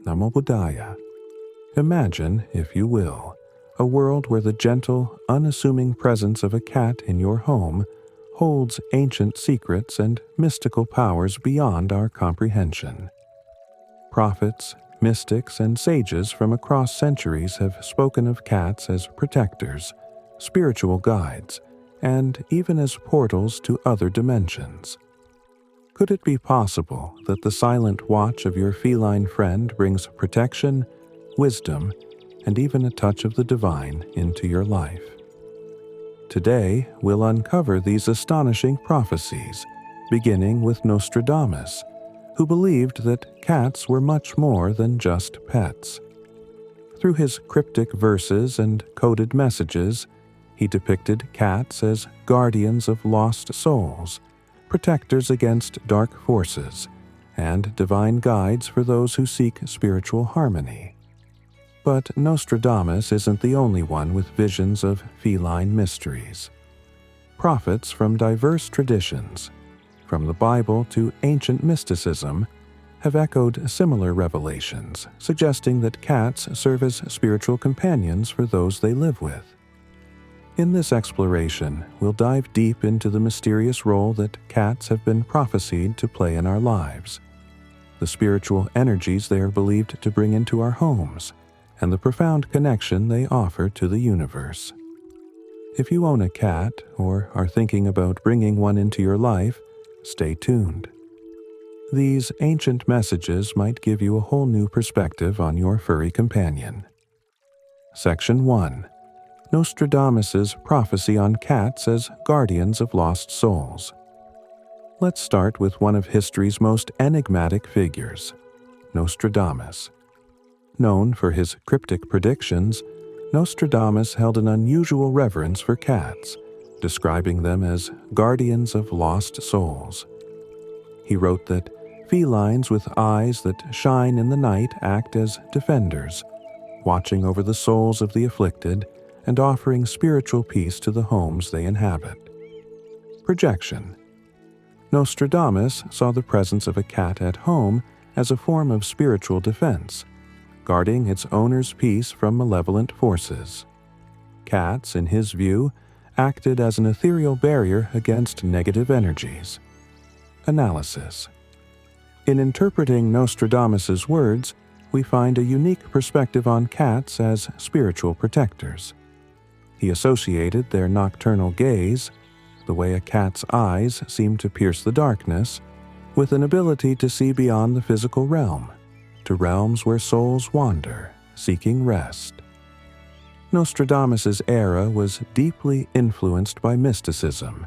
Namo Buddhaya. Imagine, if you will, a world where the gentle, unassuming presence of a cat in your home holds ancient secrets and mystical powers beyond our comprehension. Prophets, mystics, and sages from across centuries have spoken of cats as protectors, spiritual guides, and even as portals to other dimensions. Could it be possible that the silent watch of your feline friend brings protection, wisdom, and even a touch of the divine into your life? Today, we'll uncover these astonishing prophecies, beginning with Nostradamus, who believed that cats were much more than just pets. Through his cryptic verses and coded messages, he depicted cats as guardians of lost souls, protectors against dark forces, and divine guides for those who seek spiritual harmony. But Nostradamus isn't the only one with visions of feline mysteries. Prophets from diverse traditions, from the Bible to ancient mysticism, have echoed similar revelations, suggesting that cats serve as spiritual companions for those they live with. In this exploration, we'll dive deep into the mysterious role that cats have been prophesied to play in our lives, the spiritual energies they are believed to bring into our homes, and the profound connection they offer to the universe. If you own a cat or are thinking about bringing one into your life, stay tuned. These ancient messages might give you a whole new perspective on your furry companion. Section 1. Nostradamus's prophecy on cats as guardians of lost souls. Let's start with one of history's most enigmatic figures, Nostradamus. Known for his cryptic predictions, Nostradamus held an unusual reverence for cats, describing them as guardians of lost souls. He wrote that felines with eyes that shine in the night act as defenders, watching over the souls of the afflicted and offering spiritual peace to the homes they inhabit. Projection. Nostradamus saw the presence of a cat at home as a form of spiritual defense, guarding its owner's peace from malevolent forces. Cats, in his view, acted as an ethereal barrier against negative energies. Analysis. In interpreting Nostradamus's words, we find a unique perspective on cats as spiritual protectors. He associated their nocturnal gaze, the way a cat's eyes seem to pierce the darkness, with an ability to see beyond the physical realm, to realms where souls wander, seeking rest. Nostradamus's era was deeply influenced by mysticism,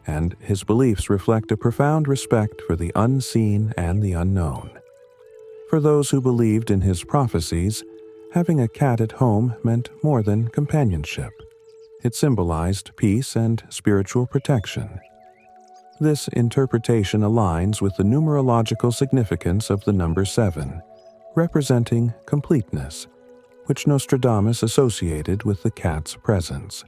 and his beliefs reflect a profound respect for the unseen and the unknown. For those who believed in his prophecies, having a cat at home meant more than companionship. It symbolized peace and spiritual protection. This interpretation aligns with the numerological significance of the number 7, representing completeness, which Nostradamus associated with the cat's presence.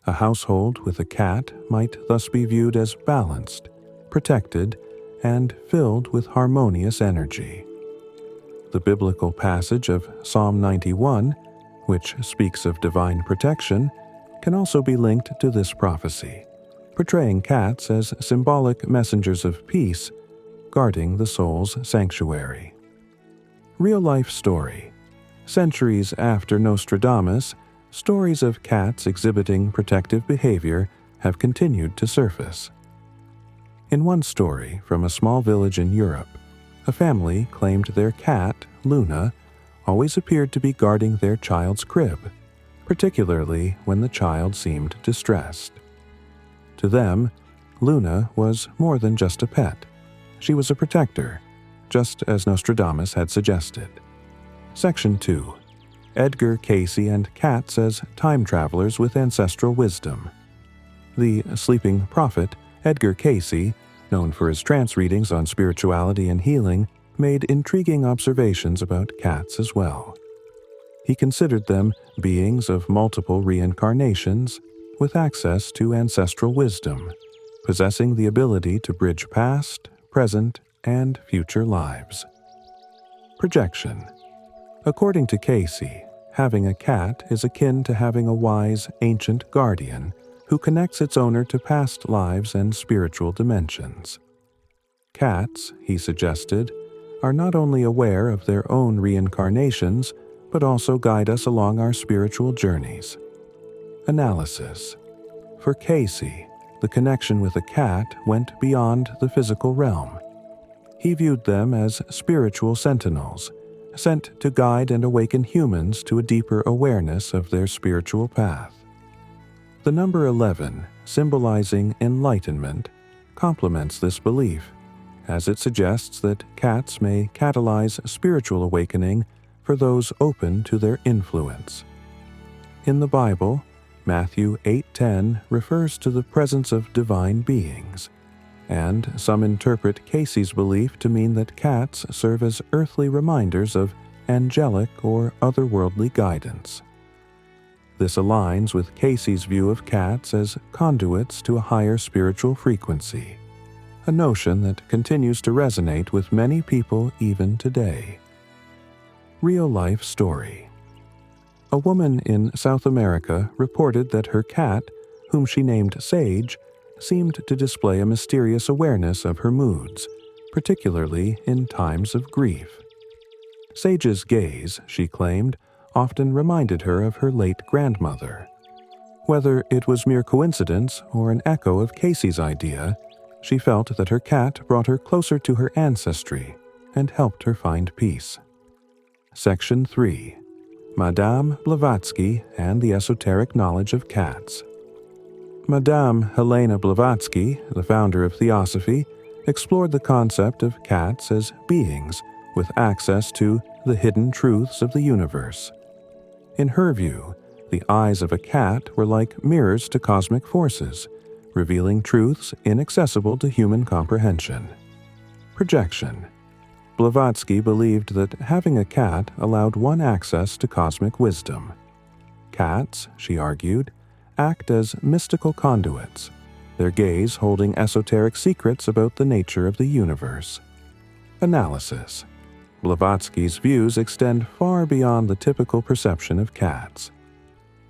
A household with a cat might thus be viewed as balanced, protected, and filled with harmonious energy. The biblical passage of Psalm 91, which speaks of divine protection, can also be linked to this prophecy, portraying cats as symbolic messengers of peace, guarding the soul's sanctuary. Real-life story. Centuries after Nostradamus, stories of cats exhibiting protective behavior have continued to surface. In one story from a small village in Europe, a family claimed their cat, Luna, always appeared to be guarding their child's crib, particularly when the child seemed distressed. To them, Luna was more than just a pet. She was a protector, just as Nostradamus had suggested. Section 2. Edgar Cayce and cats as time travelers with ancestral wisdom. The sleeping prophet, Edgar Cayce, known for his trance readings on spirituality and healing, made intriguing observations about cats as well. He considered them beings of multiple reincarnations with access to ancestral wisdom, possessing the ability to bridge past, present, and future lives. Projection. According to Casey, having a cat is akin to having a wise, ancient guardian who connects its owner to past lives and spiritual dimensions. Cats, he suggested, are not only aware of their own reincarnations, but also guide us along our spiritual journeys. Analysis. For Casey, the connection with a cat went beyond the physical realm. He viewed them as spiritual sentinels, sent to guide and awaken humans to a deeper awareness of their spiritual path. The number 11, symbolizing enlightenment, complements this belief, as it suggests that cats may catalyze spiritual awakening for those open to their influence. In the Bible, Matthew 8:10 refers to the presence of divine beings, and some interpret Casey's belief to mean that cats serve as earthly reminders of angelic or otherworldly guidance. This aligns with Casey's view of cats as conduits to a higher spiritual frequency, a notion that continues to resonate with many people even today. Real-life story. A woman in South America reported that her cat, whom she named Sage, seemed to display a mysterious awareness of her moods, particularly in times of grief. Sage's gaze, she claimed, often reminded her of her late grandmother. Whether it was mere coincidence or an echo of Casey's idea, she felt that her cat brought her closer to her ancestry and helped her find peace. Section 3. Madame Blavatsky and the Esoteric Knowledge of Cats. Madame Helena Blavatsky, the founder of Theosophy, explored the concept of cats as beings with access to the hidden truths of the universe. In her view, the eyes of a cat were like mirrors to cosmic forces, revealing truths inaccessible to human comprehension. Projection. Blavatsky believed that having a cat allowed one access to cosmic wisdom. Cats, she argued, act as mystical conduits, their gaze holding esoteric secrets about the nature of the universe. Analysis. Blavatsky's views extend far beyond the typical perception of cats.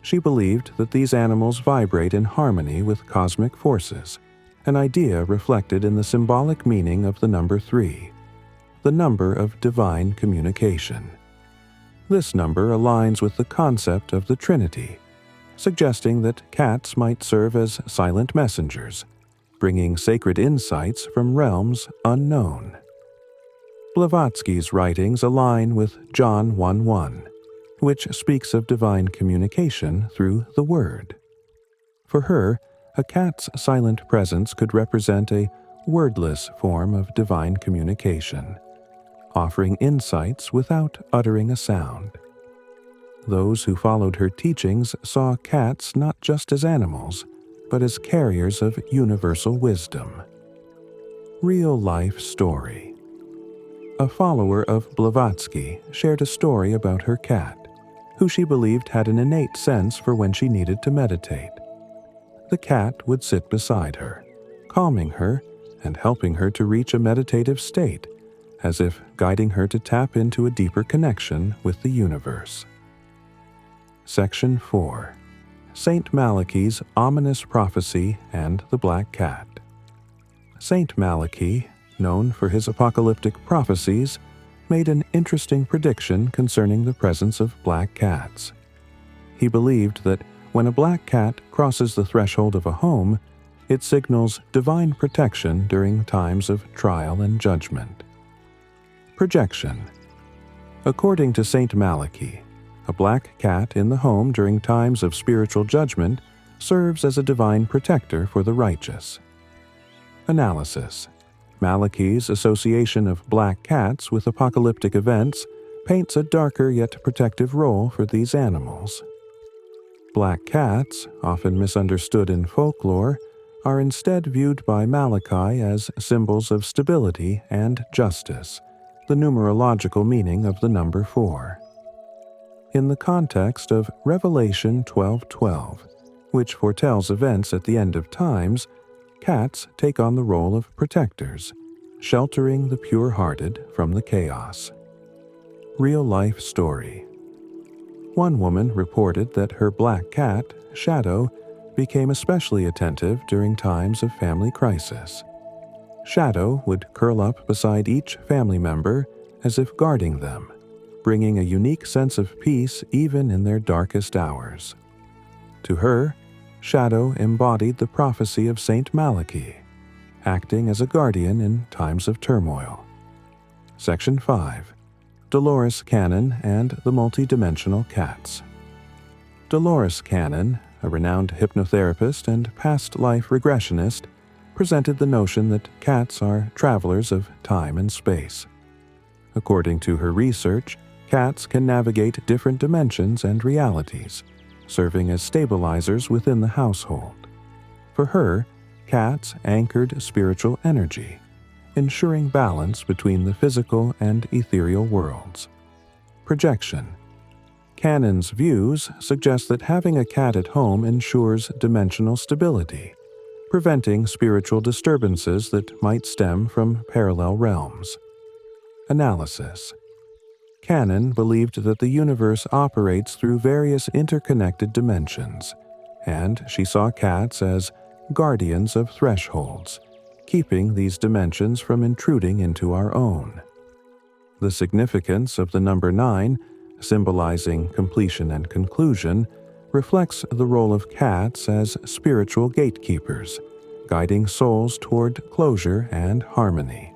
She believed that these animals vibrate in harmony with cosmic forces, an idea reflected in the symbolic meaning of the number 3, the number of divine communication. This number aligns with the concept of the Trinity, suggesting that cats might serve as silent messengers, bringing sacred insights from realms unknown. Blavatsky's writings align with John 1:1, which speaks of divine communication through the Word. For her, a cat's silent presence could represent a wordless form of divine communication, offering insights without uttering a sound. Those who followed her teachings saw cats not just as animals, but as carriers of universal wisdom. Real-life story. A follower of Blavatsky shared a story about her cat, who she believed had an innate sense for when she needed to meditate. The cat would sit beside her, calming her and helping her to reach a meditative state, as if guiding her to tap into a deeper connection with the universe. Section 4. Saint Malachi's Ominous Prophecy and the Black Cat. Saint Malachi, known for his apocalyptic prophecies, made an interesting prediction concerning the presence of black cats. He believed that when a black cat crosses the threshold of a home, it signals divine protection during times of trial and judgment. Projection. According to Saint Malachi, a black cat in the home during times of spiritual judgment serves as a divine protector for the righteous. Analysis. Malachi's association of black cats with apocalyptic events paints a darker yet protective role for these animals. Black cats, often misunderstood in folklore, are instead viewed by Malachi as symbols of stability and justice, the numerological meaning of the number 4. In the context of Revelation 12:12, which foretells events at the end of times, cats take on the role of protectors, sheltering the pure-hearted from the chaos. Real-life story. One woman reported that her black cat, Shadow, became especially attentive during times of family crisis. Shadow would curl up beside each family member as if guarding them, bringing a unique sense of peace even in their darkest hours. To her, Shadow embodied the prophecy of Saint Malachi, acting as a guardian in times of turmoil. Section 5. Dolores Cannon and the Multidimensional Cats. Dolores Cannon, a renowned hypnotherapist and past life regressionist, presented the notion that cats are travelers of time and space. According to her research, cats can navigate different dimensions and realities, serving as stabilizers within the household. For her, cats anchored spiritual energy, ensuring balance between the physical and ethereal worlds. Projection. Cannon's views suggest that having a cat at home ensures dimensional stability, preventing spiritual disturbances that might stem from parallel realms. Analysis. Cannon believed that the universe operates through various interconnected dimensions, and she saw cats as guardians of thresholds, keeping these dimensions from intruding into our own. The significance of the number 9, symbolizing completion and conclusion, reflects the role of cats as spiritual gatekeepers, guiding souls toward closure and harmony.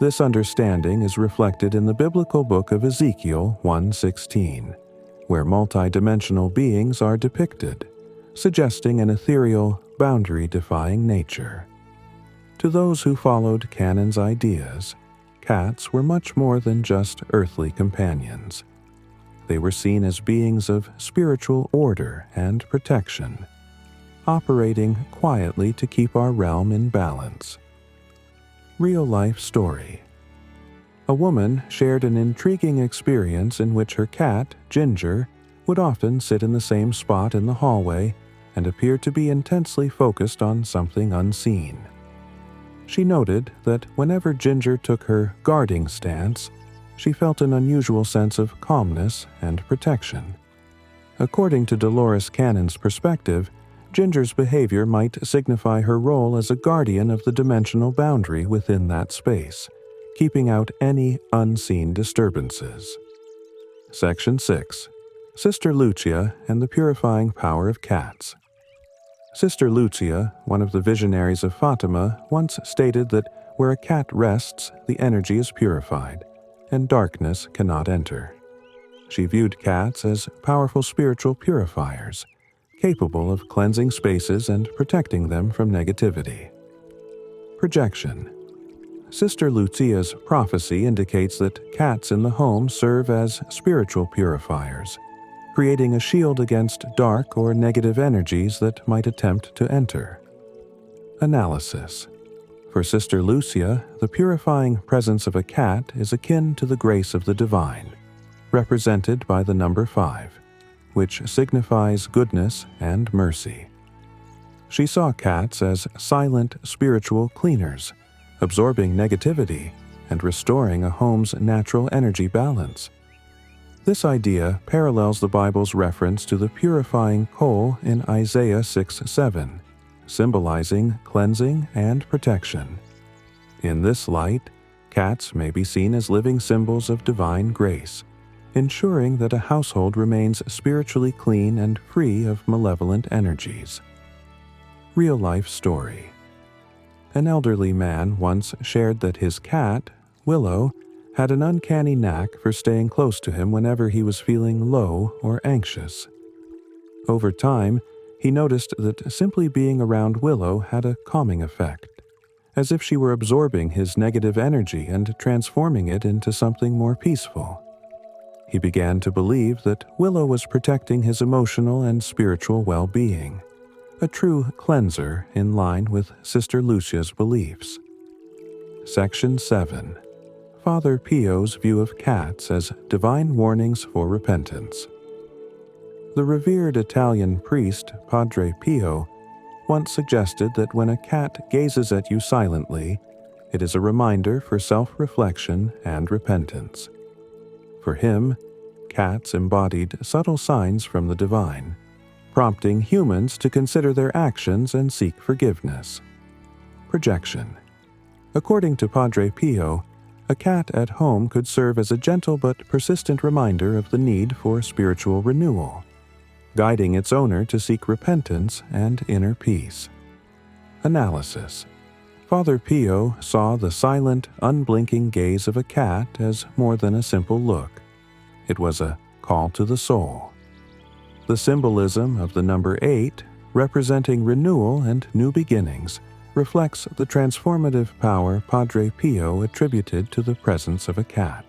This understanding is reflected in the biblical book of Ezekiel 1:16, where multidimensional beings are depicted, suggesting an ethereal, boundary-defying nature. To those who followed Cannon's ideas, cats were much more than just earthly companions. They were seen as beings of spiritual order and protection, operating quietly to keep our realm in balance. Real-life story. A woman shared an intriguing experience in which her cat, Ginger, would often sit in the same spot in the hallway and appear to be intensely focused on something unseen. She noted that whenever Ginger took her guarding stance, she felt an unusual sense of calmness and protection. According to Dolores Cannon's perspective, Ginger's behavior might signify her role as a guardian of the dimensional boundary within that space, keeping out any unseen disturbances. Section 6. Sister Lucia and the Purifying Power of Cats. Sister Lucia, one of the visionaries of Fatima, once stated that where a cat rests, the energy is purified, and darkness cannot enter. She viewed cats as powerful spiritual purifiers, capable of cleansing spaces and protecting them from negativity. Projection. Sister Lucia's prophecy indicates that cats in the home serve as spiritual purifiers, creating a shield against dark or negative energies that might attempt to enter. Analysis. For Sister Lucia, the purifying presence of a cat is akin to the grace of the divine, represented by the number 5, which signifies goodness and mercy. She saw cats as silent spiritual cleaners, absorbing negativity and restoring a home's natural energy balance. This idea parallels the Bible's reference to the purifying coal in Isaiah 6:7, symbolizing cleansing and protection. In this light, cats may be seen as living symbols of divine grace, ensuring that a household remains spiritually clean and free of malevolent energies. Real-life story. An elderly man once shared that his cat, Willow, had an uncanny knack for staying close to him whenever he was feeling low or anxious. Over time, he noticed that simply being around Willow had a calming effect, as if she were absorbing his negative energy and transforming it into something more peaceful. He began to believe that Willow was protecting his emotional and spiritual well-being, a true cleanser in line with Sister Lucia's beliefs. Section 7. Father Pio's view of cats as divine warnings for repentance. The revered Italian priest Padre Pio once suggested that when a cat gazes at you silently, it is a reminder for self-reflection and repentance. For him, cats embodied subtle signs from the divine, prompting humans to consider their actions and seek forgiveness. Projection. According to Padre Pio, a cat at home could serve as a gentle but persistent reminder of the need for spiritual renewal, guiding its owner to seek repentance and inner peace. Analysis. Father Pio saw the silent, unblinking gaze of a cat as more than a simple look. It was a call to the soul. The symbolism of the number 8, representing renewal and new beginnings, reflects the transformative power Padre Pio attributed to the presence of a cat.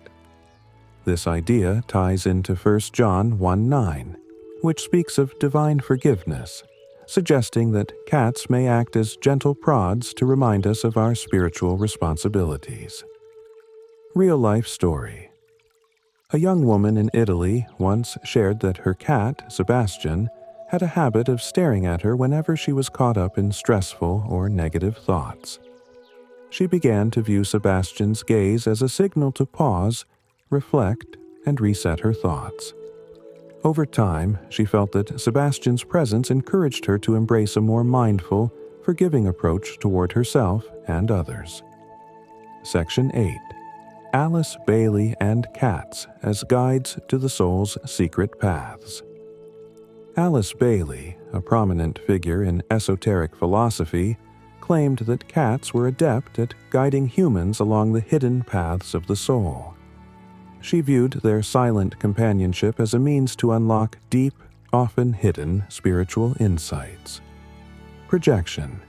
This idea ties into 1 John 1:9, which speaks of divine forgiveness, suggesting that cats may act as gentle prods to remind us of our spiritual responsibilities. Real-life story. A young woman in Italy once shared that her cat, Sebastian, had a habit of staring at her whenever she was caught up in stressful or negative thoughts. She began to view Sebastian's gaze as a signal to pause, reflect, and reset her thoughts. Over time, she felt that Sebastian's presence encouraged her to embrace a more mindful, forgiving approach toward herself and others. Section 8. Alice Bailey and Cats as Guides to the Soul's Secret Paths. Alice Bailey, a prominent figure in esoteric philosophy, claimed that cats were adept at guiding humans along the hidden paths of the soul. She viewed their silent companionship as a means to unlock deep, often hidden spiritual insights. Projection.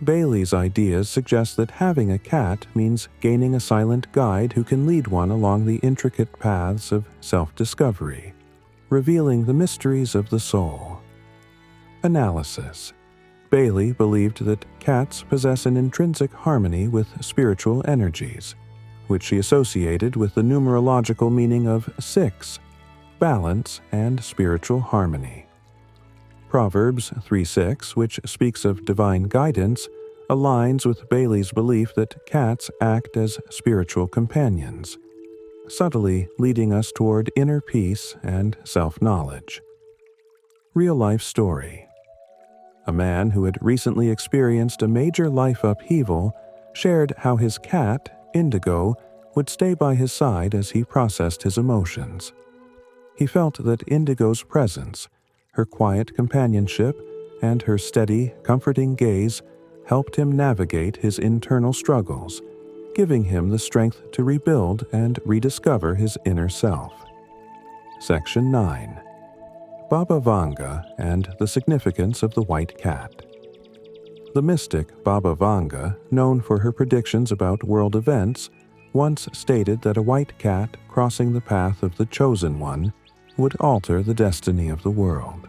Bailey's ideas suggest that having a cat means gaining a silent guide who can lead one along the intricate paths of self-discovery, revealing the mysteries of the soul. Analysis. Bailey believed that cats possess an intrinsic harmony with spiritual energies, which she associated with the numerological meaning of 6, balance and spiritual harmony. Proverbs 3:6, which speaks of divine guidance, aligns with Bailey's belief that cats act as spiritual companions, subtly leading us toward inner peace and self-knowledge. Real-life story. A man who had recently experienced a major life upheaval shared how his cat, Indigo, would stay by his side as he processed his emotions. He felt that Indigo's presence, her quiet companionship, and her steady, comforting gaze helped him navigate his internal struggles, giving him the strength to rebuild and rediscover his inner self. Section 9. Baba Vanga and the Significance of the White Cat. The mystic Baba Vanga, known for her predictions about world events, once stated that a white cat crossing the path of the Chosen One would alter the destiny of the world.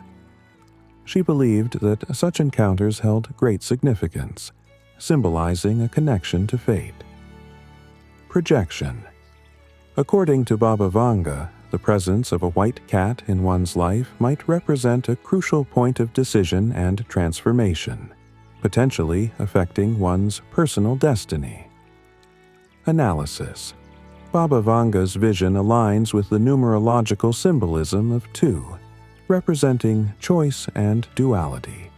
She believed that such encounters held great significance, symbolizing a connection to fate. Projection. According to Baba Vanga, the presence of a white cat in one's life might represent a crucial point of decision and transformation, potentially affecting one's personal destiny. Analysis. Baba Vanga's vision aligns with the numerological symbolism of 2, representing choice and duality.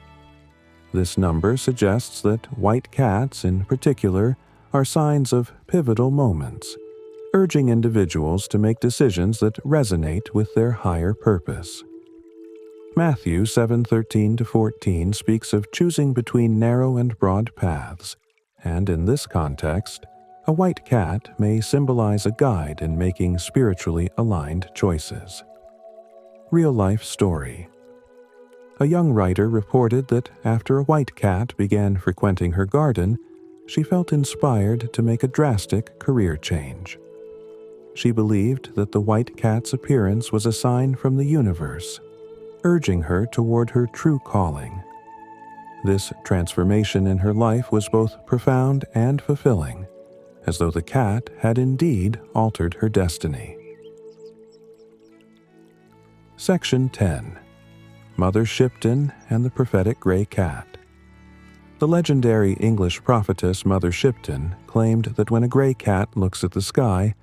This number suggests that white cats, in particular, are signs of pivotal moments, urging individuals to make decisions that resonate with their higher purpose. Matthew 7:13-14 speaks of choosing between narrow and broad paths, and in this context, a white cat may symbolize a guide in making spiritually aligned choices. Real-life story. A young writer reported that after a white cat began frequenting her garden, she felt inspired to make a drastic career change. She believed that the white cat's appearance was a sign from the universe, urging her toward her true calling. This transformation in her life was both profound and fulfilling, as though the cat had indeed altered her destiny. Section 10. Mother Shipton and the Prophetic Gray Cat. The legendary English prophetess Mother Shipton claimed that when a gray cat looks at the sky,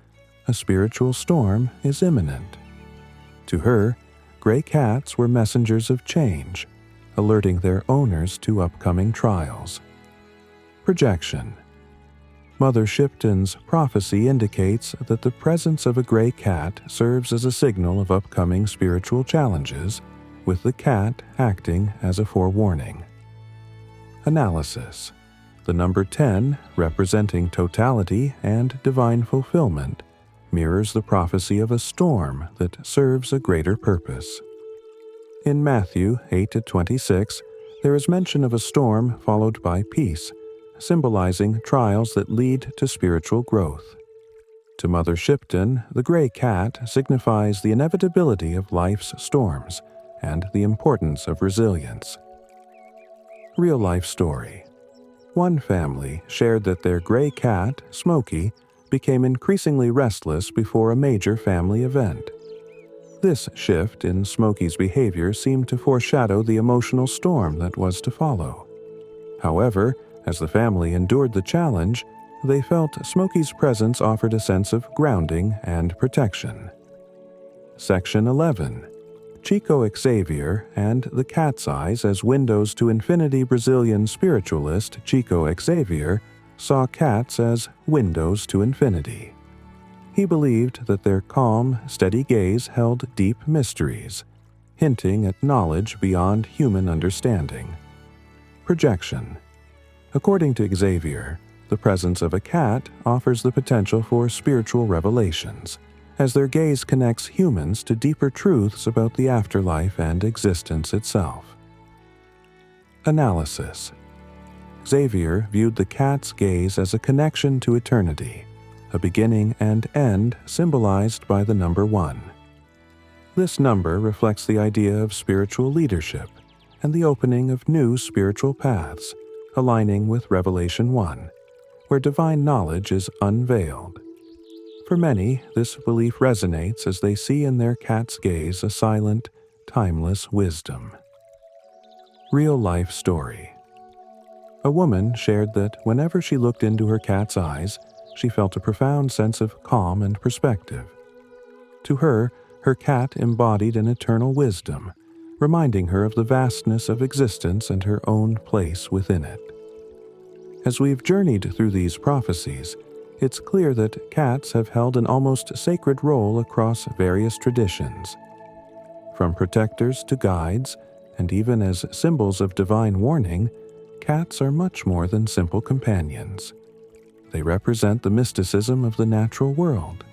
a spiritual storm is imminent. To her, gray cats were messengers of change, alerting their owners to upcoming trials. Projection. Mother Shipton's prophecy indicates that the presence of a gray cat serves as a signal of upcoming spiritual challenges, with the cat acting as a forewarning. Analysis. The number 10, representing totality and divine fulfillment, mirrors the prophecy of a storm that serves a greater purpose. In Matthew 8-26, there is mention of a storm followed by peace, symbolizing trials that lead to spiritual growth. To Mother Shipton, the gray cat signifies the inevitability of life's storms and the importance of resilience. Real-life story. One family shared that their gray cat, Smokey, became increasingly restless before a major family event. This shift in Smokey's behavior seemed to foreshadow the emotional storm that was to follow. However, as the family endured the challenge, they felt Smokey's presence offered a sense of grounding and protection. Section 11. Chico Xavier and the Cat's Eyes as Windows to Infinity. Brazilian spiritualist Chico Xavier saw cats as windows to infinity. He believed that their calm, steady gaze held deep mysteries, hinting at knowledge beyond human understanding. Projection. According to Xavier, the presence of a cat offers the potential for spiritual revelations, as their gaze connects humans to deeper truths about the afterlife and existence itself. Analysis. Xavier viewed the cat's gaze as a connection to eternity, a beginning and end symbolized by the number 1. This number reflects the idea of spiritual leadership and the opening of new spiritual paths, aligning with Revelation 1, where divine knowledge is unveiled. For many, this belief resonates as they see in their cat's gaze a silent, timeless wisdom. Real-life story. A woman shared that whenever she looked into her cat's eyes, she felt a profound sense of calm and perspective. To her, her cat embodied an eternal wisdom, reminding her of the vastness of existence and her own place within it. As we've journeyed through these prophecies, it's clear that cats have held an almost sacred role across various traditions. From protectors to guides, and even as symbols of divine warning, cats are much more than simple companions. They represent the mysticism of the natural world,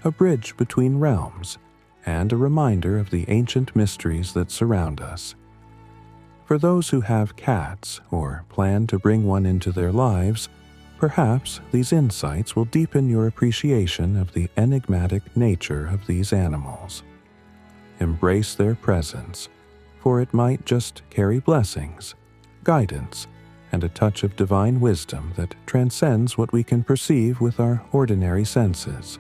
a bridge between realms, and a reminder of the ancient mysteries that surround us. For those who have cats or plan to bring one into their lives, perhaps these insights will deepen your appreciation of the enigmatic nature of these animals. Embrace their presence, for it might just carry blessings, guidance, and a touch of divine wisdom that transcends what we can perceive with our ordinary senses.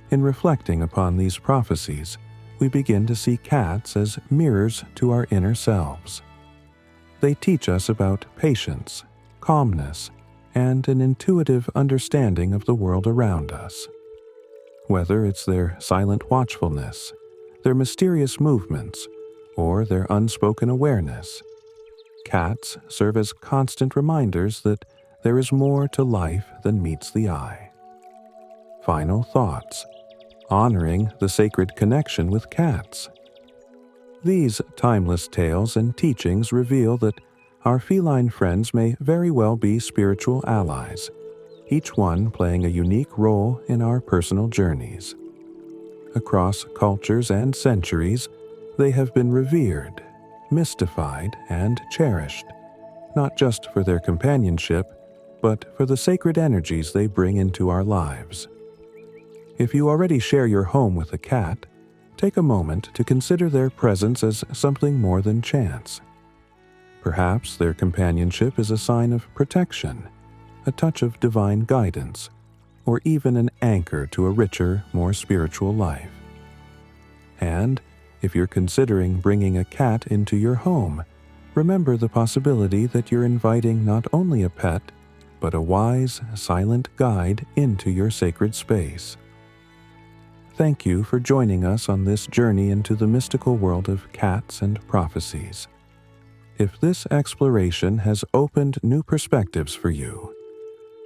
In reflecting upon these prophecies, we begin to see cats as mirrors to our inner selves. They teach us about patience, calmness, and an intuitive understanding of the world around us. Whether it's their silent watchfulness, their mysterious movements, or their unspoken awareness, cats serve as constant reminders that there is more to life than meets the eye. Final thoughts. Honoring the sacred connection with cats. These timeless tales and teachings reveal that our feline friends may very well be spiritual allies, each one playing a unique role in our personal journeys. Across cultures and centuries, they have been revered, mystified, and cherished, not just for their companionship, but for the sacred energies they bring into our lives. If you already share your home with a cat, take a moment to consider their presence as something more than chance. Perhaps their companionship is a sign of protection, a touch of divine guidance, or even an anchor to a richer, more spiritual life. And if you're considering bringing a cat into your home, remember the possibility that you're inviting not only a pet, but a wise, silent guide into your sacred space. Thank you for joining us on this journey into the mystical world of cats and prophecies. If this exploration has opened new perspectives for you,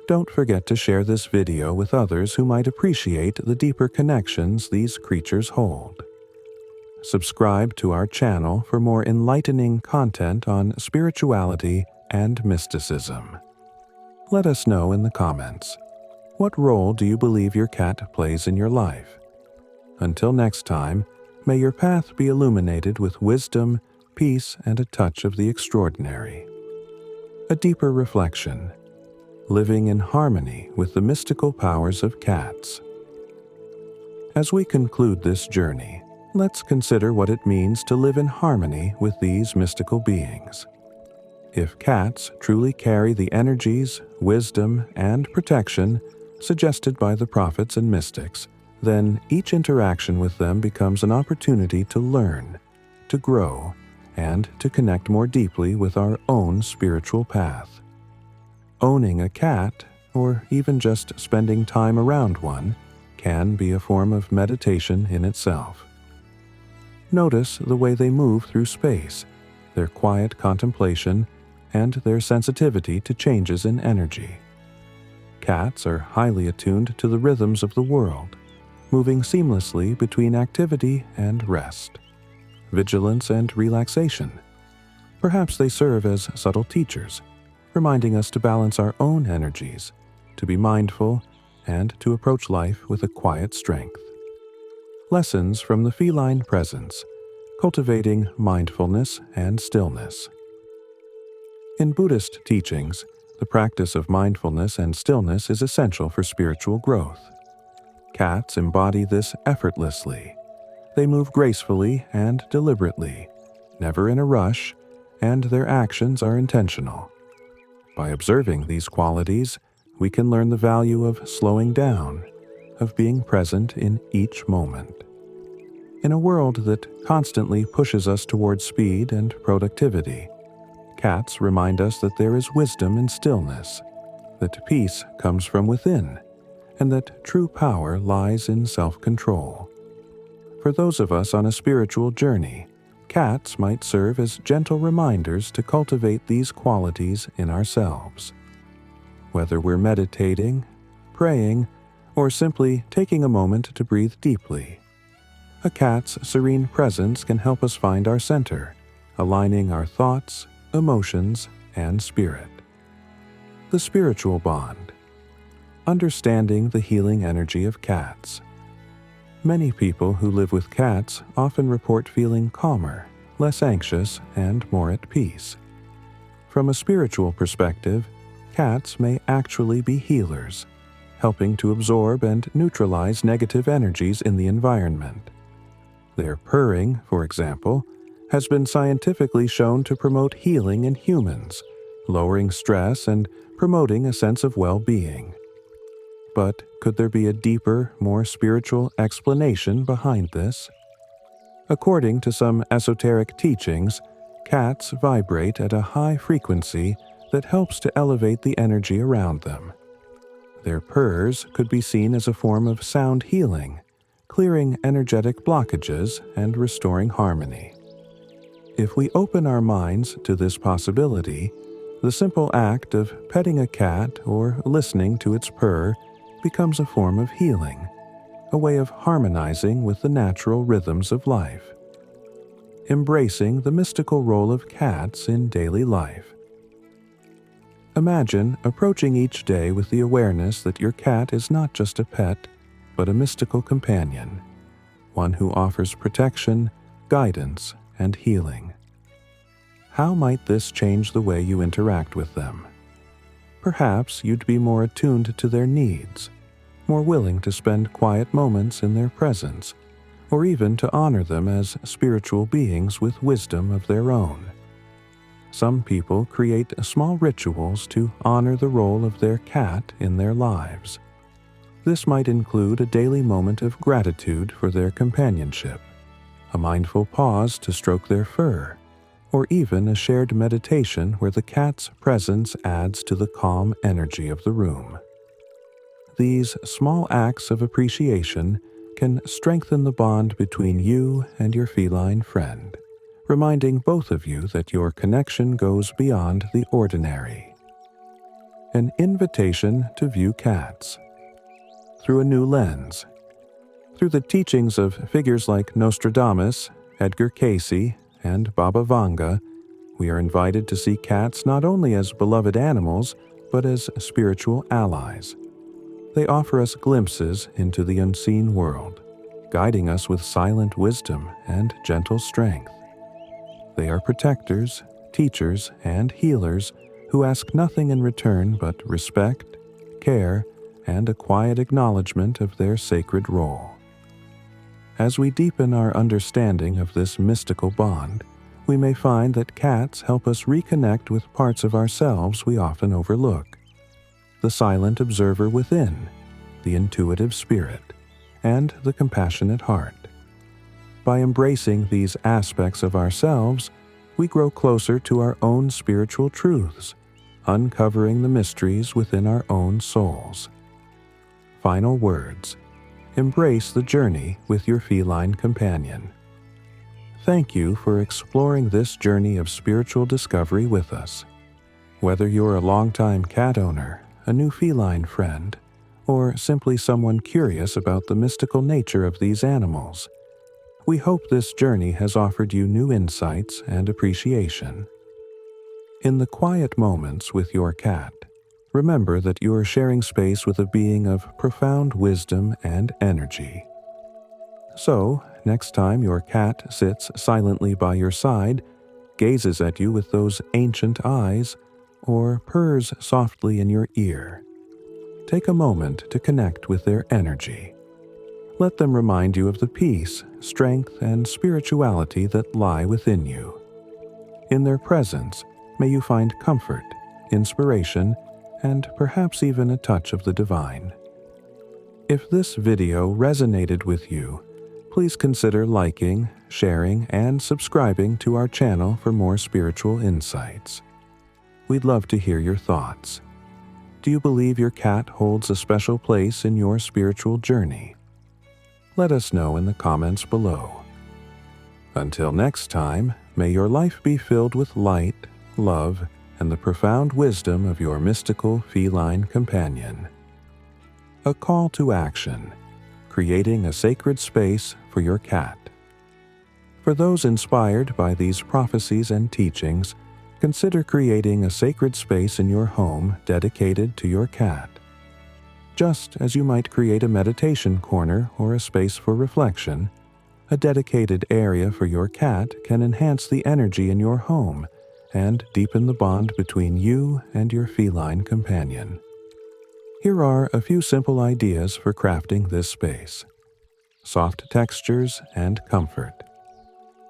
don't forget to share this video with others who might appreciate the deeper connections these creatures hold. Subscribe to our channel for more enlightening content on spirituality and mysticism. Let us know in the comments, what role do you believe your cat plays in your life? Until next time, may your path be illuminated with wisdom, peace, and a touch of the extraordinary. A deeper reflection, living in harmony with the mystical powers of cats. As we conclude this journey, let's consider what it means to live in harmony with these mystical beings. If cats truly carry the energies, wisdom, and protection suggested by the prophets and mystics, then each interaction with them becomes an opportunity to learn, to grow, and to connect more deeply with our own spiritual path. Owning a cat, or even just spending time around one, can be a form of meditation in itself. Notice the way they move through space, their quiet contemplation, and their sensitivity to changes in energy. Cats are highly attuned to the rhythms of the world, moving seamlessly between activity and rest, vigilance and relaxation. Perhaps they serve as subtle teachers, reminding us to balance our own energies, to be mindful, and to approach life with a quiet strength. Lessons from the feline presence, cultivating mindfulness and stillness. In Buddhist teachings, the practice of mindfulness and stillness is essential for spiritual growth. Cats embody this effortlessly. They move gracefully and deliberately, never in a rush, and their actions are intentional. By observing these qualities, we can learn the value of slowing down, of being present in each moment. In a world that constantly pushes us towards speed and productivity, cats remind us that there is wisdom in stillness, that peace comes from within, and that true power lies in self-control. For those of us on a spiritual journey, cats might serve as gentle reminders to cultivate these qualities in ourselves. Whether we're meditating, praying, or simply taking a moment to breathe deeply, a cat's serene presence can help us find our center, aligning our thoughts, emotions, and spirit. The spiritual bond. Understanding the healing energy of cats. Many people who live with cats often report feeling calmer, less anxious, and more at peace. From a spiritual perspective, cats may actually be healers, helping to absorb and neutralize negative energies in the environment. Their purring, for example, has been scientifically shown to promote healing in humans, lowering stress and promoting a sense of well-being. But could there be a deeper, more spiritual explanation behind this? According to some esoteric teachings, cats vibrate at a high frequency that helps to elevate the energy around them. Their purrs could be seen as a form of sound healing, clearing energetic blockages and restoring harmony. If we open our minds to this possibility, the simple act of petting a cat or listening to its purr becomes a form of healing, a way of harmonizing with the natural rhythms of life. Embracing the mystical role of cats in daily life. Imagine approaching each day with the awareness that your cat is not just a pet, but a mystical companion, one who offers protection, guidance, and healing. How might this change the way you interact with them? Perhaps you'd be more attuned to their needs, more willing to spend quiet moments in their presence, or even to honor them as spiritual beings with wisdom of their own. Some people create small rituals to honor the role of their cat in their lives. This might include a daily moment of gratitude for their companionship, a mindful pause to stroke their fur, or even a shared meditation where the cat's presence adds to the calm energy of the room. These small acts of appreciation can strengthen the bond between you and your feline friend, reminding both of you that your connection goes beyond the ordinary. An invitation to view cats through a new lens. Through the teachings of figures like Nostradamus, Edgar Cayce, and Baba Vanga, we are invited to see cats not only as beloved animals, but as spiritual allies. They offer us glimpses into the unseen world, guiding us with silent wisdom and gentle strength. They are protectors, teachers, and healers who ask nothing in return but respect, care, and a quiet acknowledgement of their sacred role. As we deepen our understanding of this mystical bond, we may find that cats help us reconnect with parts of ourselves we often overlook. The silent observer within, the intuitive spirit, and the compassionate heart. By embracing these aspects of ourselves, we grow closer to our own spiritual truths, uncovering the mysteries within our own souls. Final words. Embrace the journey with your feline companion. Thank you for exploring this journey of spiritual discovery with us. Whether you're a longtime cat owner, a new feline friend, or simply someone curious about the mystical nature of these animals, we hope this journey has offered you new insights and appreciation. In the quiet moments with your cat, remember that you are sharing space with a being of profound wisdom and energy. So, next time your cat sits silently by your side, gazes at you with those ancient eyes, or purrs softly in your ear, take a moment to connect with their energy. Let them remind you of the peace, strength, and spirituality that lie within you. In their presence, may you find comfort, inspiration, and perhaps even a touch of the divine. If this video resonated with you, please consider liking, sharing, and subscribing to our channel for more spiritual insights. We'd love to hear your thoughts. Do you believe your cat holds a special place in your spiritual journey? Let us know in the comments below. Until next time, may your life be filled with light, love, and the profound wisdom of your mystical feline companion. A call to action, creating a sacred space for your cat. For those inspired by these prophecies and teachings, consider creating a sacred space in your home dedicated to your cat. Just as you might create a meditation corner or a space for reflection, a dedicated area for your cat can enhance the energy in your home and deepen the bond between you and your feline companion. Here are a few simple ideas for crafting this space. Soft textures and comfort.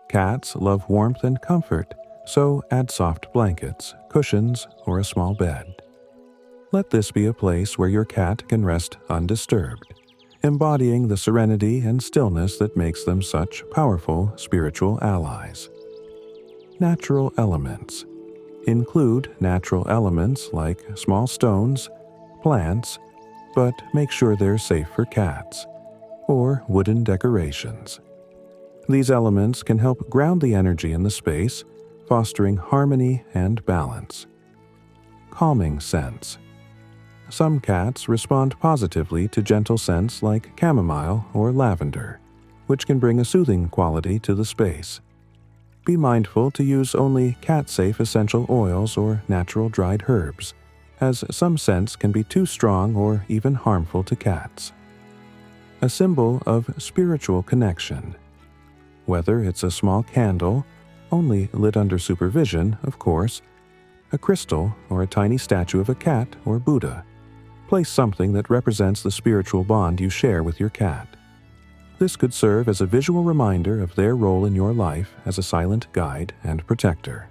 Cats love warmth and comfort, so add soft blankets, cushions, or a small bed. Let this be a place where your cat can rest undisturbed, embodying the serenity and stillness that makes them such powerful spiritual allies. Natural elements. Include natural elements like small stones, plants, but make sure they're safe for cats, or wooden decorations. These elements can help ground the energy in the space, fostering harmony and balance. Calming scents. Some cats respond positively to gentle scents like chamomile or lavender, which can bring a soothing quality to the space. Be mindful to use only cat-safe essential oils or natural dried herbs, as some scents can be too strong or even harmful to cats. A symbol of spiritual connection. Whether it's a small candle, only lit under supervision, of course, a crystal, or a tiny statue of a cat or Buddha, place something that represents the spiritual bond you share with your cat. This could serve as a visual reminder of their role in your life as a silent guide and protector.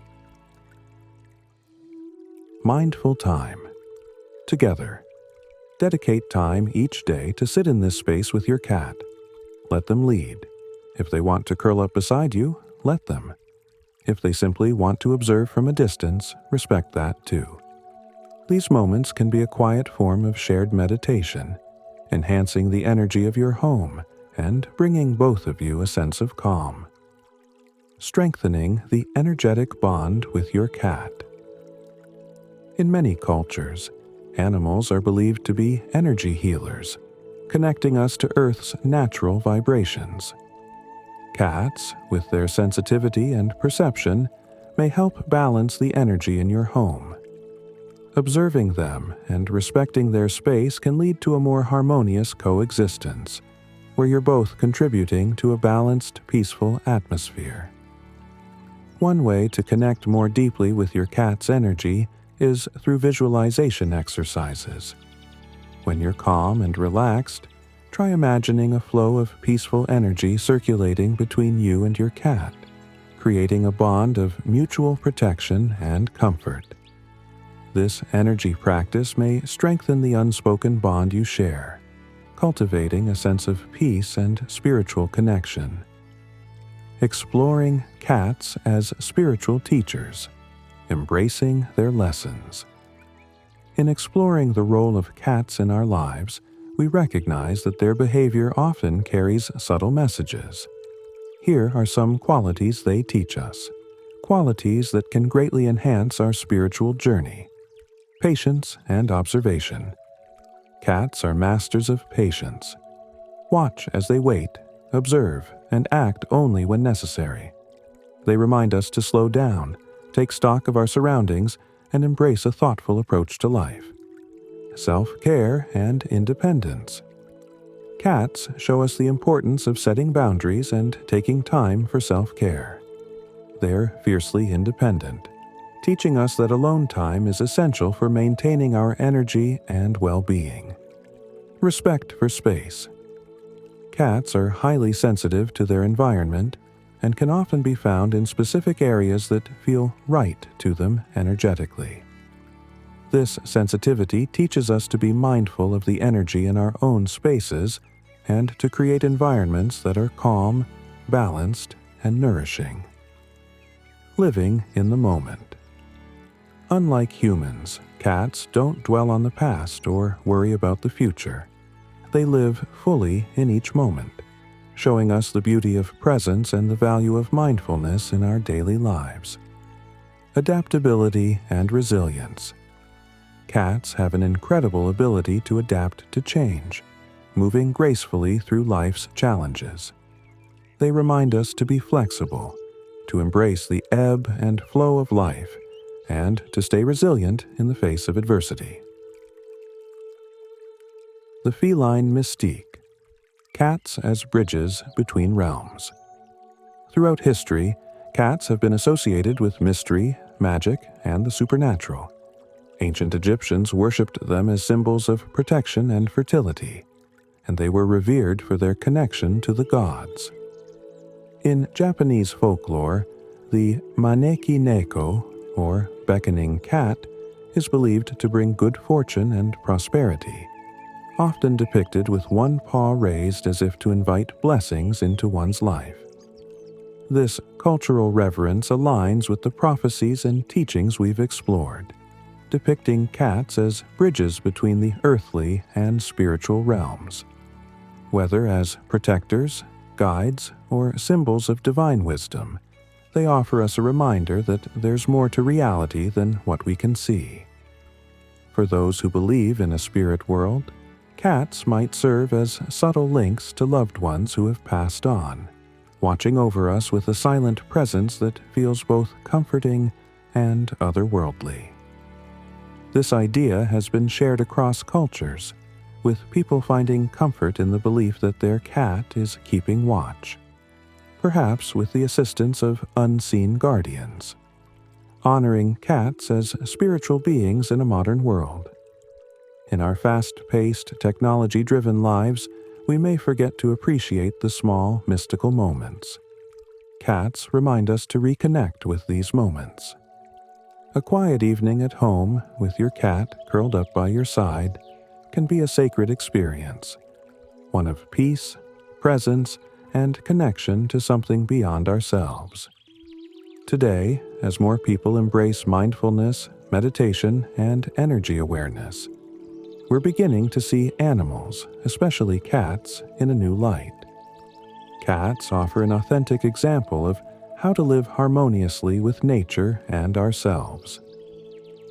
Mindful time. Together. Dedicate time each day to sit in this space with your cat. Let them lead. If they want to curl up beside you, let them. If they simply want to observe from a distance, respect that too. These moments can be a quiet form of shared meditation, enhancing the energy of your home and bringing both of you a sense of calm. Strengthening the energetic bond with your cat. In many cultures, animals are believed to be energy healers, connecting us to Earth's natural vibrations. Cats, with their sensitivity and perception, may help balance the energy in your home. Observing them and respecting their space can lead to a more harmonious coexistence, where you're both contributing to a balanced, peaceful atmosphere. One way to connect more deeply with your cat's energy is through visualization exercises. When you're calm and relaxed, try imagining a flow of peaceful energy circulating between you and your cat, creating a bond of mutual protection and comfort. This energy practice may strengthen the unspoken bond you share, cultivating a sense of peace and spiritual connection. Exploring cats as spiritual teachers, embracing their lessons. In exploring the role of cats in our lives, we recognize that their behavior often carries subtle messages. Here are some qualities they teach us, qualities that can greatly enhance our spiritual journey. Patience and observation. Cats are masters of patience. Watch as they wait, observe, and act only when necessary. They remind us to slow down, take stock of our surroundings, and embrace a thoughtful approach to life. Self-care and independence. Cats show us the importance of setting boundaries and taking time for self-care. They're fiercely independent, teaching us that alone time is essential for maintaining our energy and well-being. Respect for space. Cats are highly sensitive to their environment and can often be found in specific areas that feel right to them energetically. This sensitivity teaches us to be mindful of the energy in our own spaces and to create environments that are calm, balanced, and nourishing. Living in the moment. Unlike humans, cats don't dwell on the past or worry about the future. They live fully in each moment, showing us the beauty of presence and the value of mindfulness in our daily lives. Adaptability and resilience. Cats have an incredible ability to adapt to change, moving gracefully through life's challenges. They remind us to be flexible, to embrace the ebb and flow of life, and to stay resilient in the face of adversity. The feline mystique. Cats as bridges between realms. Throughout history, cats have been associated with mystery, magic, and the supernatural. Ancient Egyptians worshipped them as symbols of protection and fertility, and they were revered for their connection to the gods. In Japanese folklore, the maneki neko, or beckoning cat, is believed to bring good fortune and prosperity, often depicted with one paw raised as if to invite blessings into one's life. This cultural reverence aligns with the prophecies and teachings we've explored, depicting cats as bridges between the earthly and spiritual realms. Whether as protectors, guides, or symbols of divine wisdom, they offer us a reminder that there's more to reality than what we can see. For those who believe in a spirit world, cats might serve as subtle links to loved ones who have passed on, watching over us with a silent presence that feels both comforting and otherworldly. This idea has been shared across cultures, with people finding comfort in the belief that their cat is keeping watch, perhaps with the assistance of unseen guardians, honoring cats as spiritual beings in a modern world. In our fast-paced, technology-driven lives, we may forget to appreciate the small, mystical moments. Cats remind us to reconnect with these moments. A quiet evening at home, with your cat curled up by your side, can be a sacred experience, one of peace, presence, and connection to something beyond ourselves. Today, as more people embrace mindfulness, meditation, and energy awareness, we're beginning to see animals, especially cats, in a new light. Cats offer an authentic example of how to live harmoniously with nature and ourselves.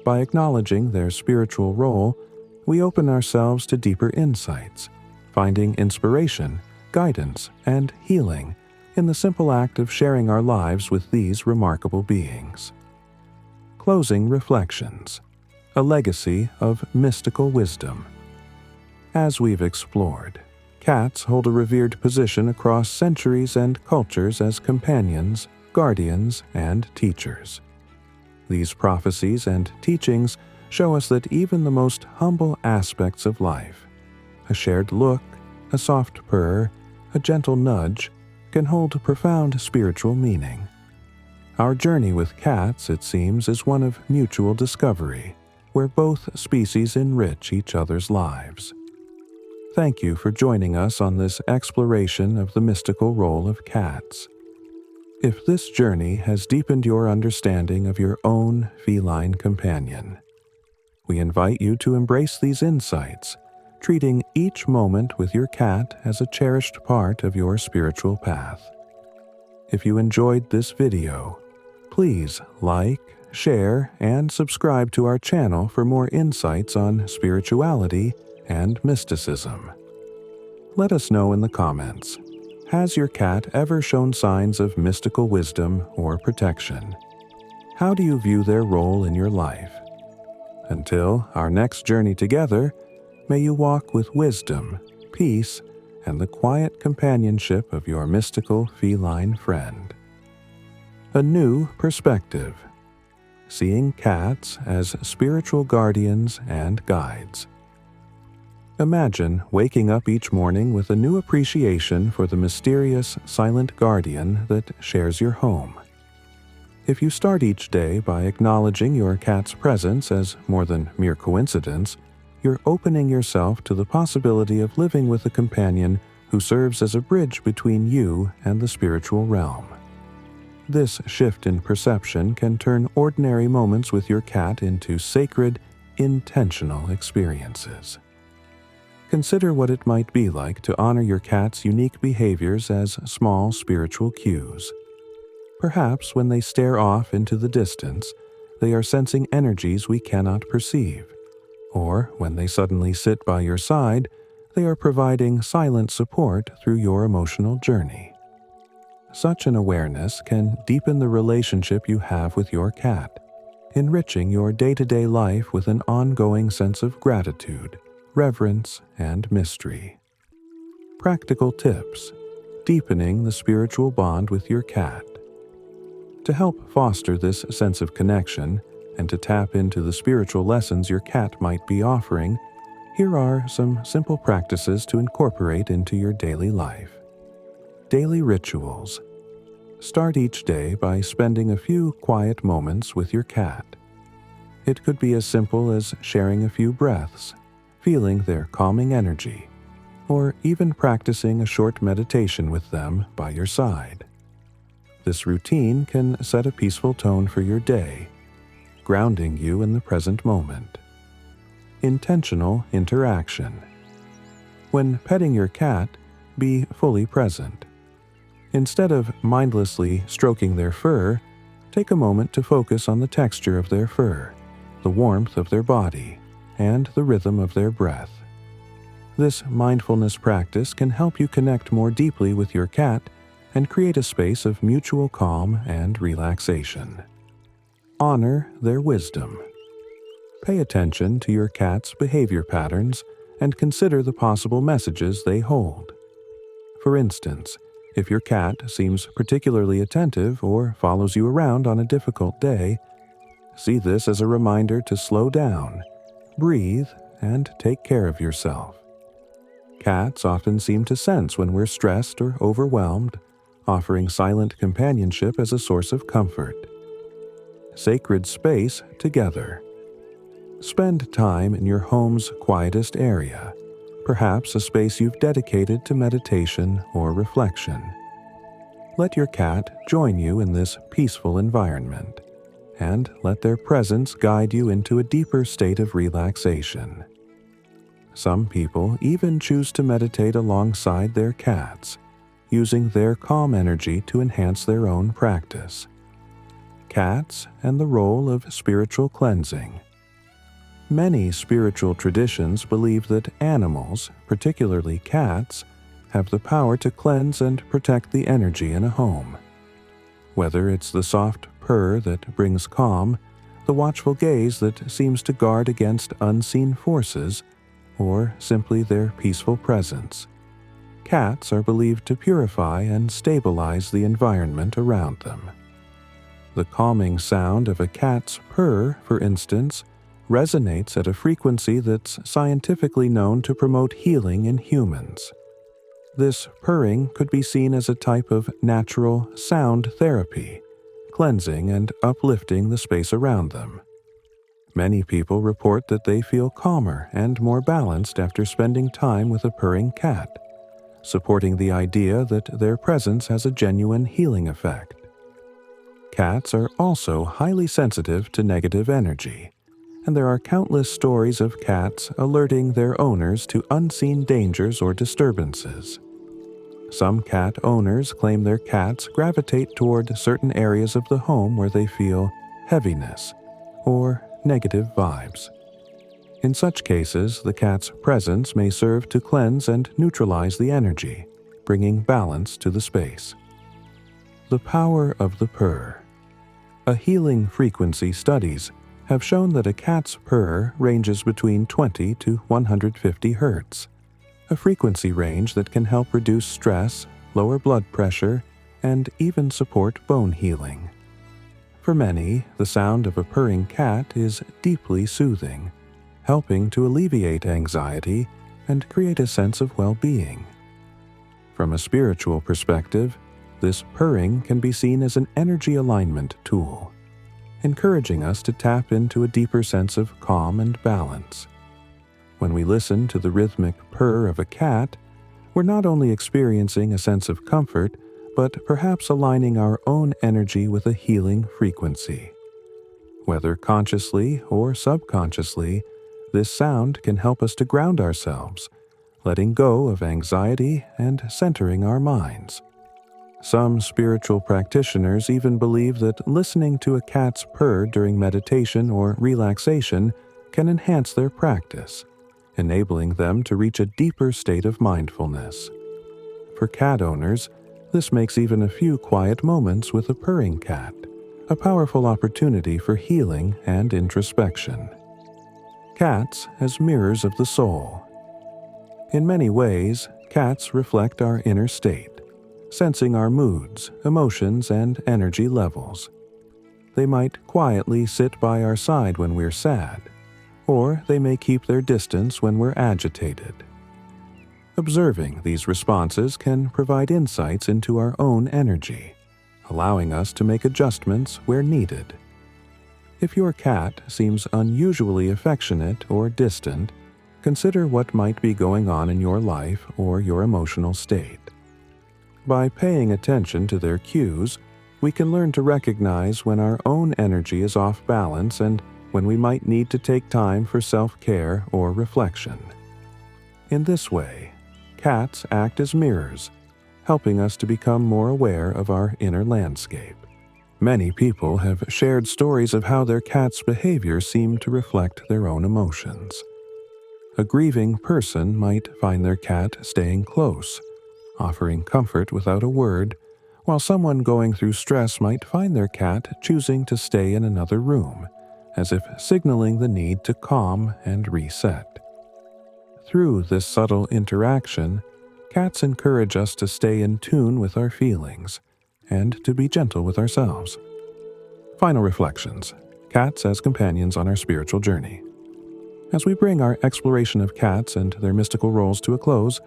By acknowledging their spiritual role, we open ourselves to deeper insights, finding inspiration, guidance, and healing in the simple act of sharing our lives with these remarkable beings. Closing reflections. A legacy of mystical wisdom. As we've explored, cats hold a revered position across centuries and cultures as companions, guardians, and teachers. These prophecies and teachings show us that even the most humble aspects of life, a shared look, a soft purr, a gentle nudge, can hold profound spiritual meaning. Our journey with cats, it seems, is one of mutual discovery, where both species enrich each other's lives. Thank you for joining us on this exploration of the mystical role of cats. If this journey has deepened your understanding of your own feline companion, we invite you to embrace these insights, treating each moment with your cat as a cherished part of your spiritual path. If you enjoyed this video, please like, share, and subscribe to our channel for more insights on spirituality and mysticism. Let us know in the comments, has your cat ever shown signs of mystical wisdom or protection? How do you view their role in your life? Until our next journey together, may you walk with wisdom, peace, and the quiet companionship of your mystical feline friend. A new perspective. Seeing cats as spiritual guardians and guides. Imagine waking up each morning with a new appreciation for the mysterious, silent guardian that shares your home. If you start each day by acknowledging your cat's presence as more than mere coincidence, you're opening yourself to the possibility of living with a companion who serves as a bridge between you and the spiritual realm. This shift in perception can turn ordinary moments with your cat into sacred, intentional experiences. Consider what it might be like to honor your cat's unique behaviors as small spiritual cues. Perhaps when they stare off into the distance, they are sensing energies we cannot perceive. Or when they suddenly sit by your side, they are providing silent support through your emotional journey. Such an awareness can deepen the relationship you have with your cat, enriching your day-to-day life with an ongoing sense of gratitude, reverence, and mystery. Practical tips. Deepening the spiritual bond with your cat. To help foster this sense of connection and to tap into the spiritual lessons your cat might be offering, here are some simple practices to incorporate into your daily life. Daily rituals. Start each day by spending a few quiet moments with your cat. It could be as simple as sharing a few breaths, feeling their calming energy, or even practicing a short meditation with them by your side. This routine can set a peaceful tone for your day, grounding you in the present moment. Intentional interaction. When petting your cat, be fully present. Instead of mindlessly stroking their fur, take a moment to focus on the texture of their fur, the warmth of their body, and the rhythm of their breath. This mindfulness practice can help you connect more deeply with your cat and create a space of mutual calm and relaxation. Honor their wisdom. Pay attention to your cat's behavior patterns and consider the possible messages they hold. For instance, if your cat seems particularly attentive or follows you around on a difficult day, see this as a reminder to slow down, breathe, and take care of yourself. Cats often seem to sense when we're stressed or overwhelmed, offering silent companionship as a source of comfort. Sacred space together. Spend time in your home's quietest area, perhaps a space you've dedicated to meditation or reflection. Let your cat join you in this peaceful environment, and let their presence guide you into a deeper state of relaxation. Some people even choose to meditate alongside their cats, using their calm energy to enhance their own practice. Cats and the role of spiritual cleansing. Many spiritual traditions believe that animals, particularly cats, have the power to cleanse and protect the energy in a home. Whether it's the soft purr that brings calm, the watchful gaze that seems to guard against unseen forces, or simply their peaceful presence, cats are believed to purify and stabilize the environment around them. The calming sound of a cat's purr, for instance, resonates at a frequency that's scientifically known to promote healing in humans. This purring could be seen as a type of natural sound therapy, cleansing and uplifting the space around them. Many people report that they feel calmer and more balanced after spending time with a purring cat, supporting the idea that their presence has a genuine healing effect. Cats are also highly sensitive to negative energy, and there are countless stories of cats alerting their owners to unseen dangers or disturbances. Some cat owners claim their cats gravitate toward certain areas of the home where they feel heaviness or negative vibes. In such cases, the cat's presence may serve to cleanse and neutralize the energy, bringing balance to the space. The power of the purr. A healing frequency studies have shown that a cat's purr ranges between 20 to 150 Hz, a frequency range that can help reduce stress, lower blood pressure, and even support bone healing. For many, the sound of a purring cat is deeply soothing, helping to alleviate anxiety and create a sense of well-being. From a spiritual perspective, this purring can be seen as an energy alignment tool, encouraging us to tap into a deeper sense of calm and balance. When we listen to the rhythmic purr of a cat, we're not only experiencing a sense of comfort, but perhaps aligning our own energy with a healing frequency. Whether consciously or subconsciously, this sound can help us to ground ourselves, letting go of anxiety and centering our minds. Some spiritual practitioners even believe that listening to a cat's purr during meditation or relaxation can enhance their practice, enabling them to reach a deeper state of mindfulness. For cat owners, this makes even a few quiet moments with a purring cat a powerful opportunity for healing and introspection. Cats as mirrors of the soul. In many ways, cats reflect our inner state, sensing our moods, emotions, and energy levels. They might quietly sit by our side when we're sad, or they may keep their distance when we're agitated. Observing these responses can provide insights into our own energy, allowing us to make adjustments where needed. If your cat seems unusually affectionate or distant, consider what might be going on in your life or your emotional state. By paying attention to their cues, we can learn to recognize when our own energy is off balance and when we might need to take time for self-care or reflection. In this way, cats act as mirrors, helping us to become more aware of our inner landscape. Many people have shared stories of how their cat's behavior seemed to reflect their own emotions. A grieving person might find their cat staying close, offering comfort without a word, while someone going through stress might find their cat choosing to stay in another room, as if signaling the need to calm and reset. Through this subtle interaction, cats encourage us to stay in tune with our feelings and to be gentle with ourselves. Final reflections. Cats as companions on our spiritual journey. As we bring our exploration of cats and their mystical roles to a close,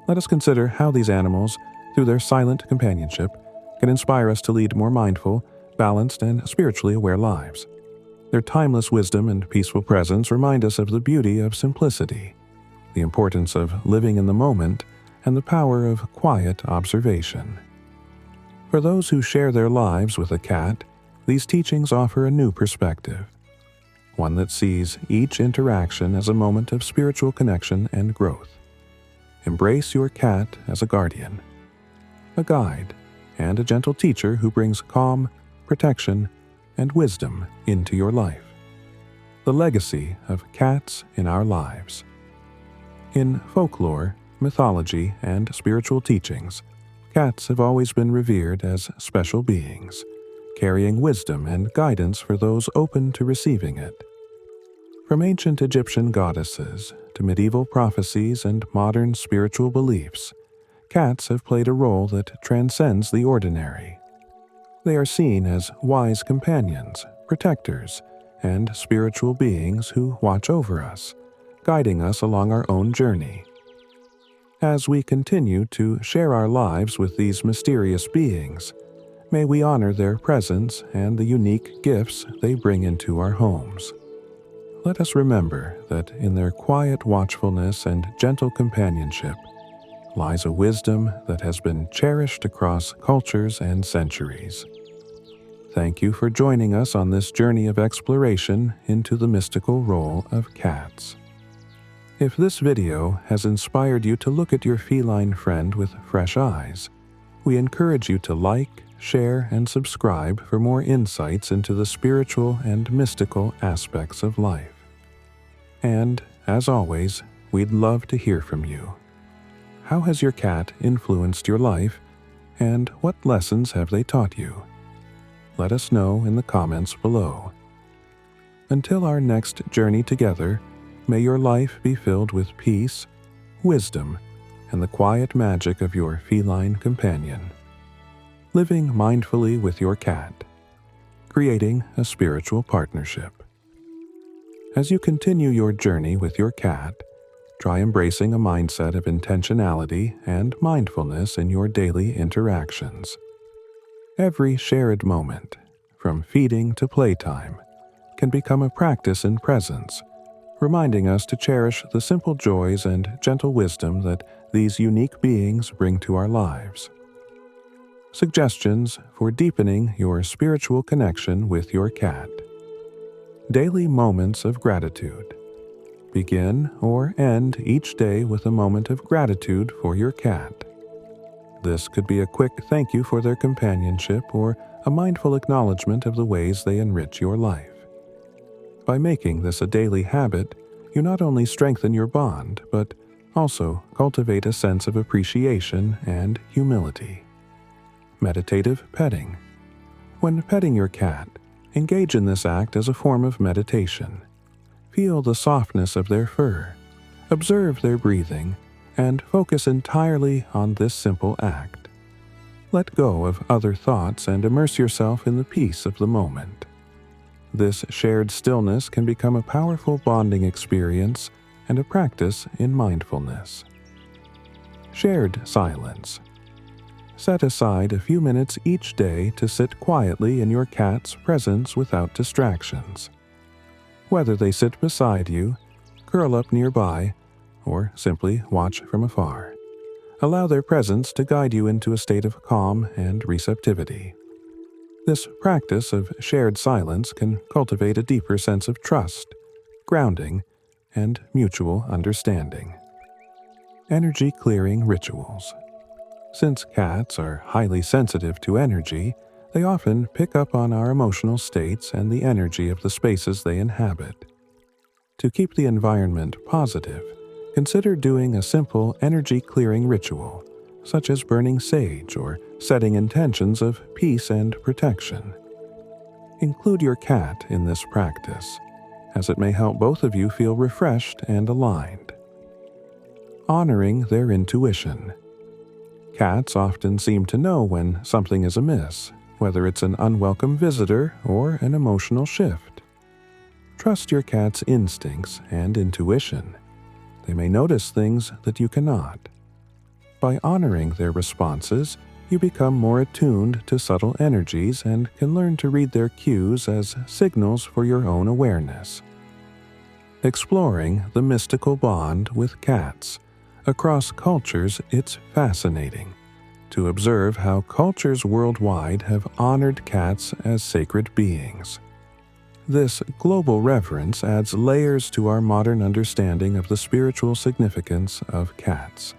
let us consider how these animals, through their silent companionship, can inspire us to lead more mindful, balanced, and spiritually aware lives. Their timeless wisdom and peaceful presence remind us of the beauty of simplicity, the importance of living in the moment, and the power of quiet observation. For those who share their lives with a cat, these teachings offer a new perspective, one that sees each interaction as a moment of spiritual connection and growth. Embrace your cat as a guardian. a guide, and a gentle teacher who brings calm, protection, and wisdom into your life. The legacy of cats in our lives. In folklore, mythology, and spiritual teachings, cats have always been revered as special beings, carrying wisdom and guidance for those open to receiving it. From ancient Egyptian goddesses to medieval prophecies and modern spiritual beliefs, cats have played a role that transcends the ordinary. They are seen as wise companions, protectors, and spiritual beings who watch over us, guiding us along our own journey. As we continue to share our lives with these mysterious beings, may we honor their presence and the unique gifts they bring into our homes. Let us remember that in their quiet watchfulness and gentle companionship lies a wisdom that has been cherished across cultures and centuries. Thank you for joining us on this journey of exploration into the mystical role of cats. If this video has inspired you to look at your feline friend with fresh eyes, we encourage you to like, share, and subscribe for more insights into the spiritual and mystical aspects of life. And, as always, we'd love to hear from you. How has your cat influenced your life, and what lessons have they taught you? Let us know in the comments below. Until our next journey together, may your life be filled with peace, wisdom, and the quiet magic of your feline companion. Living mindfully with your cat, creating a spiritual partnership. As you continue your journey with your cat, try embracing a mindset of intentionality and mindfulness in your daily interactions. Every shared moment, from feeding to playtime, can become a practice in presence, reminding us to cherish the simple joys and gentle wisdom that these unique beings bring to our lives. Suggestions for deepening your spiritual connection with your cat. Daily moments of gratitude. Begin or end each day with a moment of gratitude for your cat. This could be a quick thank you for their companionship or a mindful acknowledgement of the ways they enrich your life. By making this a daily habit, you not only strengthen your bond, but also cultivate a sense of appreciation and humility. Meditative petting. When petting your cat, engage in this act as a form of meditation. Feel the softness of their fur, observe their breathing, and focus entirely on this simple act. Let go of other thoughts and immerse yourself in the peace of the moment. This shared stillness can become a powerful bonding experience and a practice in mindfulness. Shared silence. Set aside a few minutes each day to sit quietly in your cat's presence without distractions. Whether they sit beside you, curl up nearby, or simply watch from afar, allow their presence to guide you into a state of calm and receptivity. This practice of shared silence can cultivate a deeper sense of trust, grounding, and mutual understanding. Energy clearing rituals. Since cats are highly sensitive to energy, they often pick up on our emotional states and the energy of the spaces they inhabit. To keep the environment positive, consider doing a simple energy-clearing ritual, such as burning sage or setting intentions of peace and protection. Include your cat in this practice, as it may help both of you feel refreshed and aligned. Honoring their intuition. Cats often seem to know when something is amiss, whether it's an unwelcome visitor or an emotional shift. Trust your cat's instincts and intuition. They may notice things that you cannot. By honoring their responses, you become more attuned to subtle energies and can learn to read their cues as signals for your own awareness. Exploring the mystical bond with cats. Across cultures, it's fascinating to observe how cultures worldwide have honored cats as sacred beings. This global reverence adds layers to our modern understanding of the spiritual significance of cats.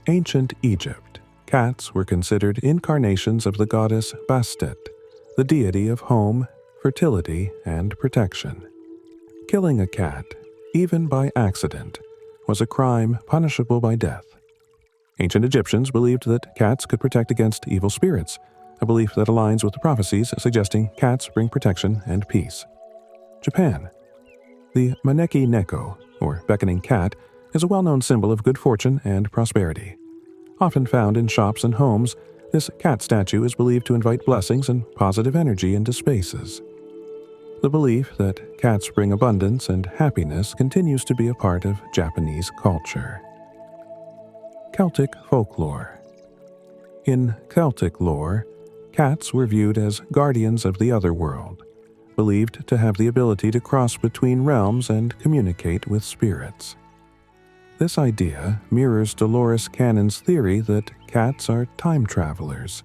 Ancient Egypt, cats were considered incarnations of the goddess Bastet, the deity of home, fertility, and protection. Killing a cat, even by accident, was a crime punishable by death. Ancient Egyptians believed that cats could protect against evil spirits, a belief that aligns with the prophecies suggesting cats bring protection and peace. Japan. The Maneki Neko, or beckoning cat, is a well-known symbol of good fortune and prosperity. Often found in shops and homes, this cat statue is believed to invite blessings and positive energy into spaces. The belief that cats bring abundance and happiness continues to be a part of Japanese culture. Celtic folklore. In Celtic lore, cats were viewed as guardians of the otherworld, believed to have the ability to cross between realms and communicate with spirits. This idea mirrors Dolores Cannon's theory that cats are time travelers,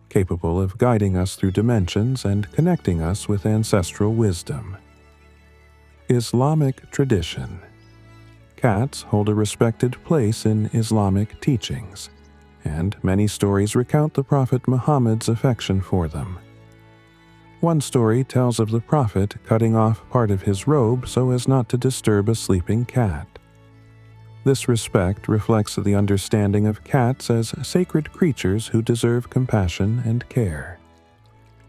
capable of guiding us through dimensions and connecting us with ancestral wisdom. Islamic tradition. Cats hold a respected place in Islamic teachings, and many stories recount the Prophet Muhammad's affection for them. One story tells of the Prophet cutting off part of his robe so as not to disturb a sleeping cat. This respect reflects the understanding of cats as sacred creatures who deserve compassion and care.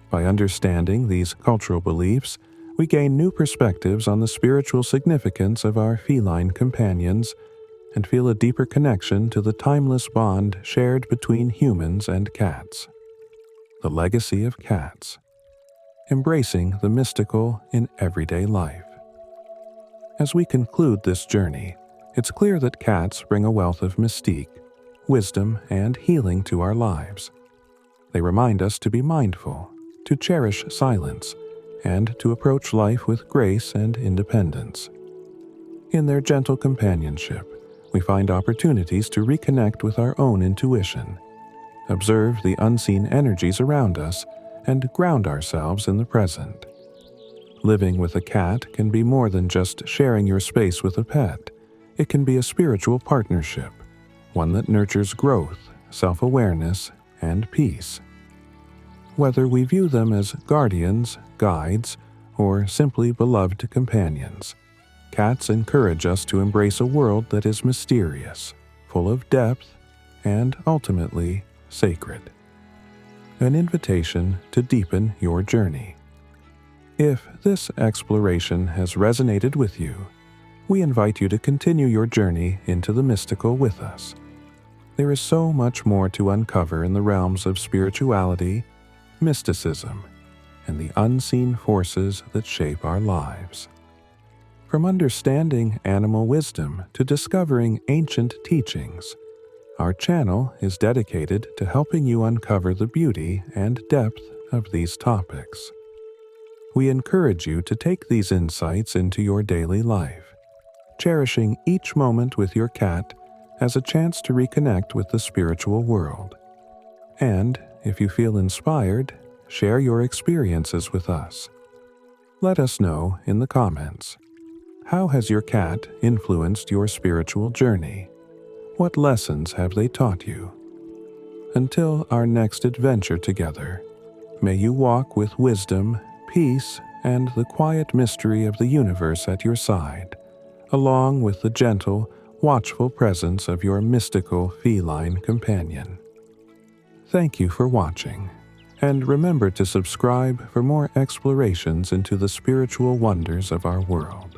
By understanding these cultural beliefs, we gain new perspectives on the spiritual significance of our feline companions and feel a deeper connection to the timeless bond shared between humans and cats. The legacy of cats. Embracing the mystical in everyday life. As we conclude this journey, it's clear that cats bring a wealth of mystique, wisdom, and healing to our lives. They remind us to be mindful, to cherish silence, and to approach life with grace and independence. In their gentle companionship, we find opportunities to reconnect with our own intuition, observe the unseen energies around us, and ground ourselves in the present. Living with a cat can be more than just sharing your space with a pet. It can be a spiritual partnership, one that nurtures growth, self-awareness, and peace. Whether we view them as guardians, guides, or simply beloved companions, cats encourage us to embrace a world that is mysterious, full of depth, and ultimately sacred. An invitation to deepen your journey. If this exploration has resonated with you, we invite you to continue your journey into the mystical with us. There is so much more to uncover in the realms of spirituality, mysticism, and the unseen forces that shape our lives. From understanding animal wisdom to discovering ancient teachings, our channel is dedicated to helping you uncover the beauty and depth of these topics. We encourage you to take these insights into your daily life, cherishing each moment with your cat as a chance to reconnect with the spiritual world. And, if you feel inspired, share your experiences with us. Let us know in the comments. How has your cat influenced your spiritual journey? What lessons have they taught you? Until our next adventure together, may you walk with wisdom, peace, and the quiet mystery of the universe at your side, along with the gentle, watchful presence of your mystical feline companion. Thank you for watching, and remember to subscribe for more explorations into the spiritual wonders of our world.